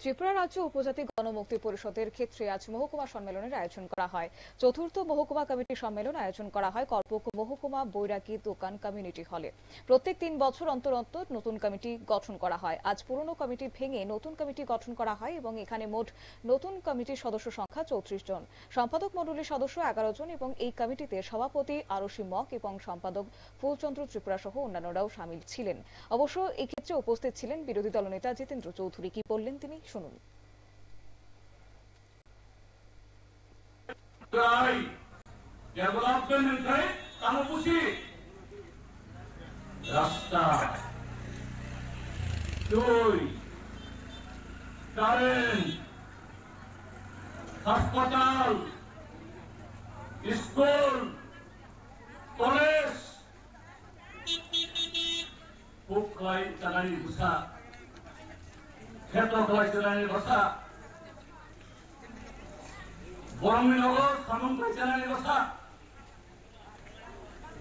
ত্রিপুরা রাজ্য উপজাতি গণমুক্তি পরিষদের ক্ষেত্রে আজ মহকুমা সম্মেলনের আয়োজন করা হয়। চতুর্থ মহকুমা কমিটি সম্মেলন আয়োজন করা হয় কর্পক মহকুমা বৈরাগী দোকান কমিউনিটি হলে। প্রত্যেক 3 বছর অন্তর অন্তর নতুন কমিটি গঠন করা হয়। আজ পুরনো কমিটি ভেঙে নতুন কমিটি গঠন করা হয় এবং এখানে মোট নতুন কমিটির সদস্য সংখ্যা 34 জন। সম্পাদক মণ্ডলীর সদস্য 11 জন এবং এই কমিটিতে সভাপতি আরশি মক এবং সম্পাদক ফুলচন্দ্র ত্রিপুরা সহ অন্যান্যরাও শামিল ছিলেন। অবশ্য এই ক্ষেত্রে উপস্থিত ছিলেন বিরোধী দলনেতা জিতেন্দ্র চৌধুরী। কি বললেন তিনি শুনুন। রাস্তা, কারেন্ট, হাসপাতাল, স্কুল, কলেজ, পুকুর চালানি ঘুষা, ক্ষেত চালানি ঘষা, বরমনগর সামন্ত চালানি ঘষা,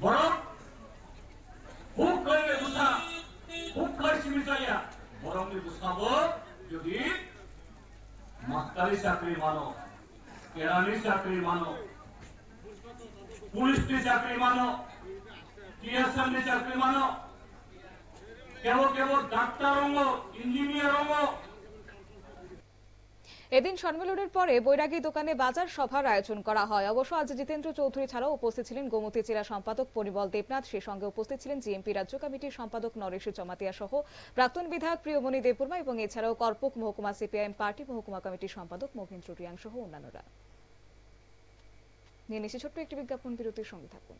বরফ খুব করে ঘুষা, খুব করে সিমিটাইয়া বরমনি ঘুষাবো যদি মাস্টারি চাকরি মানো, কেরানি চাকরি মানো, পুলিশ চাকরি মানো, টিএসএম চাকরি মানো, কেবল কেবল ডাক্তার অঙ্গ, ইঞ্জিনিয়ার অঙ্গ। এদিন সম্মেলনের পরে বৈরাগী দোকানে বাজার সভার আয়োজন করা হয়। অবশ্য আজ জিতেন্দ্র চৌধুরী ছাড়াও উপস্থিত ছিলেন গোমতী জেলা সম্পাদক পরিমল দেবনাথ। সেই সঙ্গে উপস্থিত ছিলেন জিএমপি রাজ্য কমিটির সম্পাদক নরেশ জমাতিয়া সহ প্রাক্তন বিধায়ক প্রিয়মণি দেববর্মা এবং এছাড়াও কর্পক মহকুমা সিপিআইএম পার্টি মহকুমা কমিটির সম্পাদক মহেন্দ্র রিয়াং সহ অন্যান্যরা। নিয়ে নিচ্ছে ছোট্ট একটি বিজ্ঞাপন বিরতির সঙ্গে থাকুন।